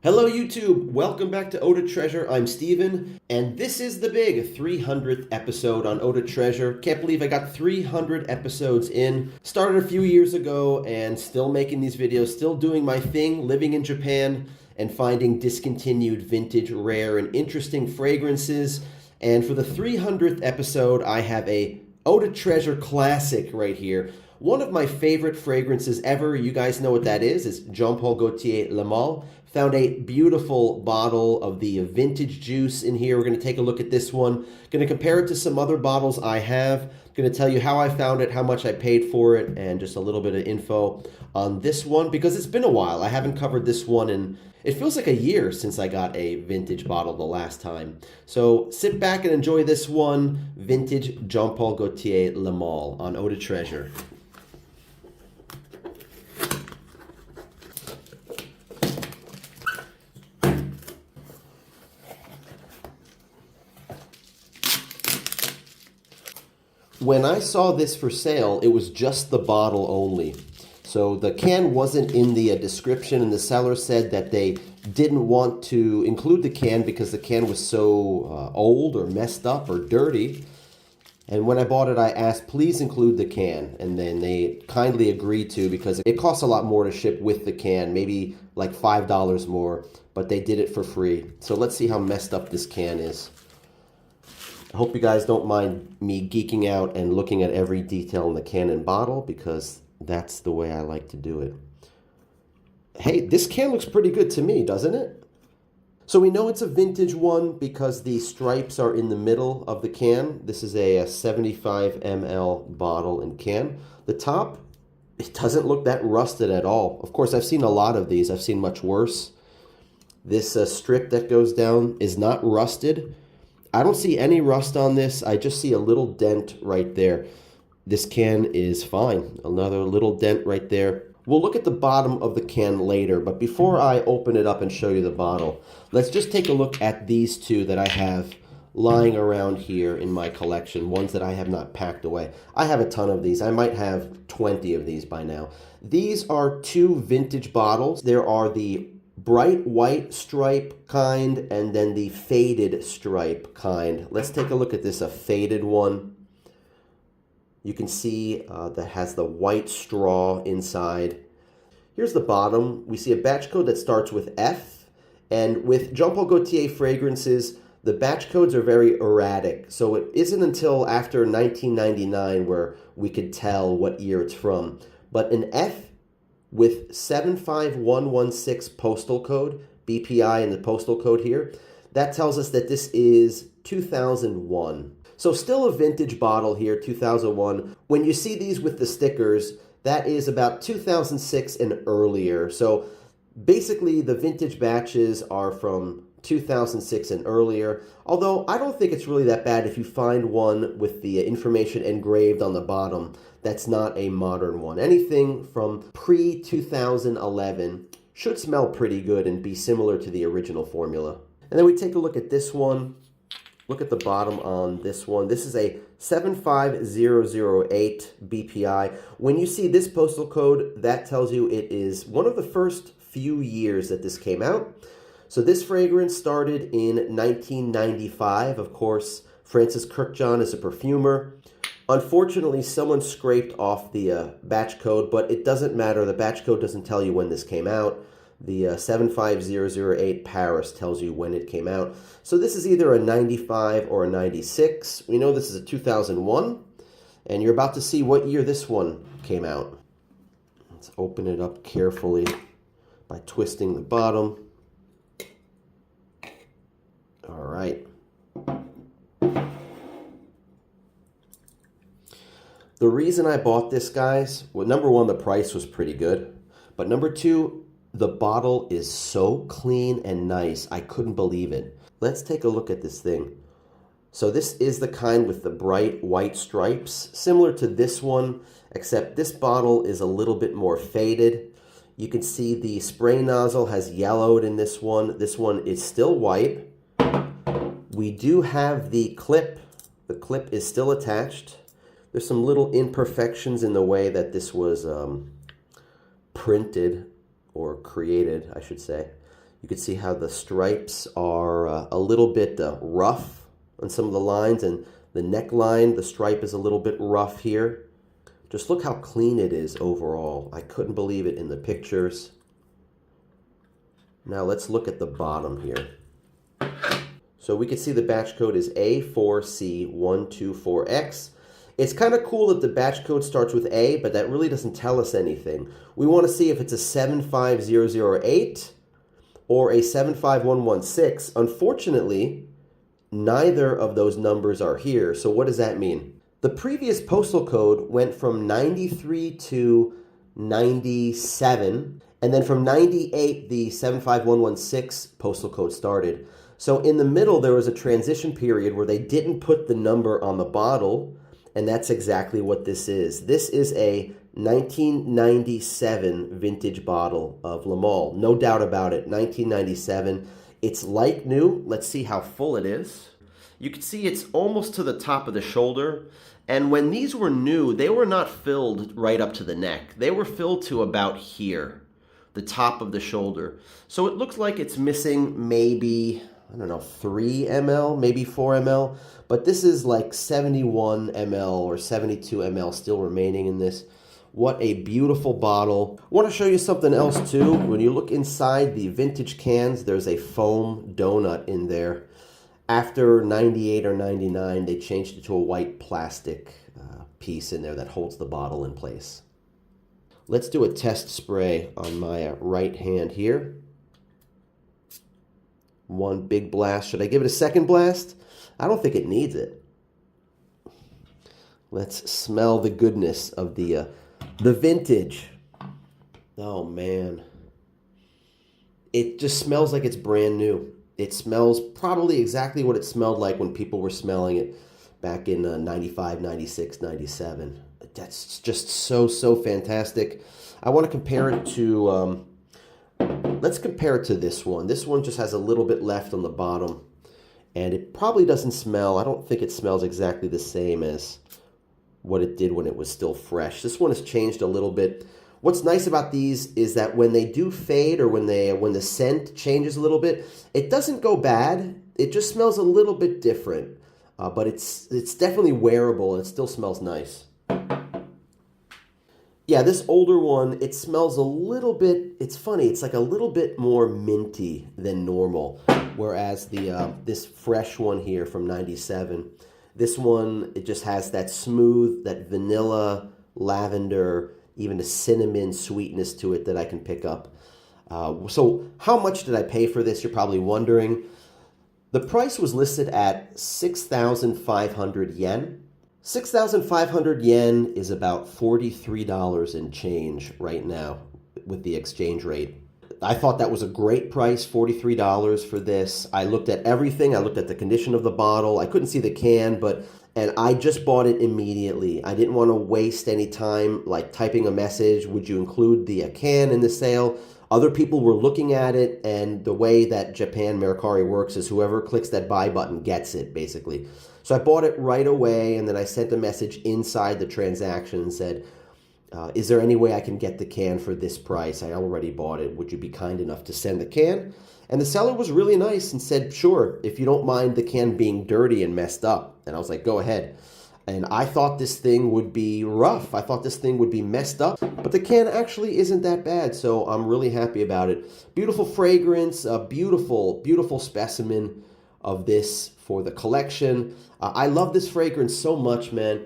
Hello YouTube, welcome back to Eau de Treasure. I'm Steven, and this is the big 300th episode on Eau de Treasure. Can't believe I got 300 episodes in. Started a few years ago and still making these videos, still doing my thing, living in Japan and finding discontinued, vintage, rare, and interesting fragrances. And for the 300th episode, I have a Eau de Treasure classic right here. One of my favorite fragrances ever, you guys know what that is Paul Gaultier lemale. Found a beautiful bottle of the vintage juice in here. We're going to take a look at this one. Going to compare it to some other bottles I have. Going to tell you how I found it, how much I paid for it, and just a little bit of info on this one because it's been a while. I haven't covered this one in, it feels like a year since I got a vintage bottle the last time. So sit back and enjoy this one, vintage Paul Gaultier lemale on Eau de Treasure. When I saw this for sale, it was just the bottle only. So the can wasn't in the description, and the seller said that they didn't want to include the can because the can was so old or messed up or dirty. And when I bought it, I asked, please include the can. And then they kindly agreed to because it costs a lot more to ship with the can, maybe like $5 more, but they did it for free. So let's see how messed up this can is. I hope you guys don't mind me geeking out and looking at every detail in the can and bottle because that's the way I like to do it. Hey, this can looks pretty good to me, doesn't it? So we know it's a vintage one because the stripes are in the middle of the can. This is a 75 ml bottle and can. The top, it doesn't look that rusted at all. Of course, I've seen a lot of these. I've seen much worse. This strip that goes down is not rusted. I don't see any rust on this. I just see a little dent right there. This can is fine. Another little dent right there. We'll look at the bottom of the can later, but before I open it up and show you the bottle, let's just take a look at these two that I have lying around here in my collection, ones that I have not packed away. I have a ton of these. I might have 20 of these by now. These are two vintage bottles. There are the bright white stripe kind and then the faded stripe kind. Let's take a look at this, a faded one. You can see that has the white straw inside. Here's the bottom. We see a batch code that starts with F, and with Paul Gaultier fragrances, the batch codes are very erratic. So it isn't until after 1999 where we could tell what year it's from. But an F with 75116 postal code, BPI and the postal code here, that tells us that this is 2001. So still a vintage bottle here, 2001. When you see these with the stickers, that is about 2006 and earlier. So basically the vintage batches are from 2006 and earlier, although I don't think it's really that bad if you find one with the information engraved on the bottom that's not a modern one. Anything from pre-2011 should smell pretty good and be similar to the original formula. And then we take a look at this one. Look at the bottom on this one. This is a 75008 BPI. When you see this postal code, that tells you it is one of the first few years that this came out. So this fragrance started in 1995. Of course, Francis Kurkdjian is a perfumer. Unfortunately, someone scraped off the batch code, but it doesn't matter. The batch code doesn't tell you when this came out. The 75008 Paris tells you when it came out. So this is either a 95 or a 96. We know this is a 2001, and you're about to see what year this one came out. Let's open it up carefully by twisting the bottom. All right. The reason I bought this, guys, well, number one, the price was pretty good. But number two, the bottle is so clean and nice. I couldn't believe it. Let's take a look at this thing. So this is the kind with the bright white stripes, similar to this one, except this bottle is a little bit more faded. You can see the spray nozzle has yellowed in this one. This one is still white. We do have the clip. The clip is still attached. There's some little imperfections in the way that this was printed or created, I should say. You can see how the stripes are a little bit rough on some of the lines, and the neckline, the stripe is a little bit rough here. Just look how clean it is overall. I couldn't believe it in the pictures. Now let's look at the bottom here. So we can see the batch code is A4C124X. It's kind of cool that the batch code starts with A, but that really doesn't tell us anything. We want to see if it's a 75008 or a 75116. Unfortunately, neither of those numbers are here. So what does that mean? The previous postal code went from 93 to 97, and then from 98, the 75116 postal code started. So in the middle, there was a transition period where they didn't put the number on the bottle, and that's exactly what this is. This is a 1997 vintage bottle of lemale. No doubt about it, 1997. It's like new. Let's see how full it is. You can see it's almost to the top of the shoulder. And when these were new, they were not filled right up to the neck. They were filled to about here, the top of the shoulder. So it looks like it's missing maybe, I don't know, 3 ml, maybe 4 ml. But this is like 71 ml or 72 ml still remaining in this. What a beautiful bottle. I want to show you something else too. When you look inside the vintage cans, there's a foam donut in there. After 98 or 99, they changed it to a white plastic piece in there that holds the bottle in place. Let's do a test spray on my right hand here. One big blast. Should I give it a second blast? I don't think it needs it. Let's smell the goodness of the vintage. Oh man. It just smells like it's brand new. It smells probably exactly what it smelled like when people were smelling it back in 95, 96, 97. That's just so fantastic. I want to compare it to, let's compare it to this one. This one just has a little bit left on the bottom, and it probably doesn't smell, I don't think it smells exactly the same as what it did when it was still fresh. This one has changed a little bit. What's nice about these is that when they do fade, or when the scent changes a little bit, it doesn't go bad. It just smells a little bit different, but it's definitely wearable and it still smells nice. Yeah, this older one, it smells a little bit, it's funny, it's like a little bit more minty than normal, whereas this fresh one here from 97, this one, it just has that smooth, that vanilla, lavender, even a cinnamon sweetness to it that I can pick up. So how much did I pay for this? You're probably wondering. The price was listed at 6,500 yen. 6,500 yen is about $43 and change right now with the exchange rate. I thought that was a great price, $43 for this. I looked at everything. I looked at the condition of the bottle. I couldn't see the can, and I just bought it immediately. I didn't want to waste any time like typing a message. Would you include the can in the sale? Other people were looking at it, and the way that Japan mercari works is whoever clicks that buy button gets it, basically. So I bought it right away, and then I sent a message inside the transaction and said, is there any way I can get the can for this price? I already bought it. Would you be kind enough to send the can? And the seller was really nice and said, sure, if you don't mind the can being dirty and messed up. And I was like, go ahead. And I thought this thing would be rough. I thought this thing would be messed up. But the can actually isn't that bad, so I'm really happy about it. Beautiful fragrance, a beautiful specimen of this for the collection. I love this fragrance so much, man.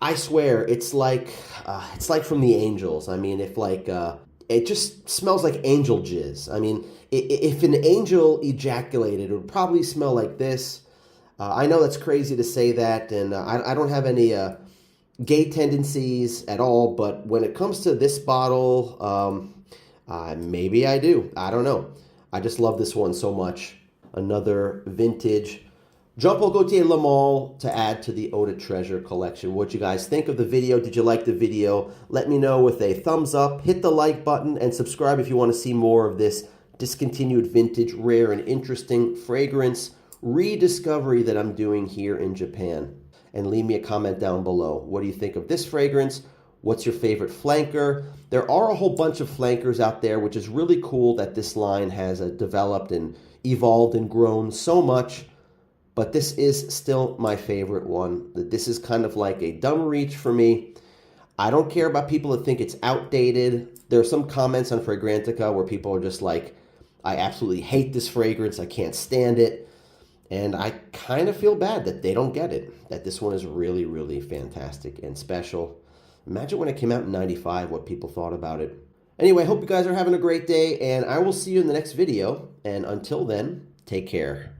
I swear, it's like from the angels. I mean, it just smells like angel jizz. I mean, if an angel ejaculated, it would probably smell like this. I know that's crazy to say that, and I don't have any gay tendencies at all, but when it comes to this bottle, maybe I do. I don't know. I just love this one so much. Another vintage Paul Gaultier lemale to add to the Eau de Treasure collection. What you guys think of the video? Did you like the video? Let me know with a thumbs up, hit the like button, and subscribe if you want to see more of this discontinued vintage, rare, and interesting fragrance rediscovery that I'm doing here in Japan. And leave me a comment down below. What do you think of this fragrance? What's your favorite flanker? There are a whole bunch of flankers out there, which is really cool that this line has developed and evolved and grown so much. But this is still my favorite one. This is kind of like a dumb reach for me. I don't care about people that think it's outdated. There are some comments on Fragrantica where people are just like, I absolutely hate this fragrance. I can't stand it. And I kind of feel bad that they don't get it, that this one is really, really fantastic and special. Imagine when it came out in 95, what people thought about it. Anyway, I hope you guys are having a great day, and I will see you in the next video. And until then, take care.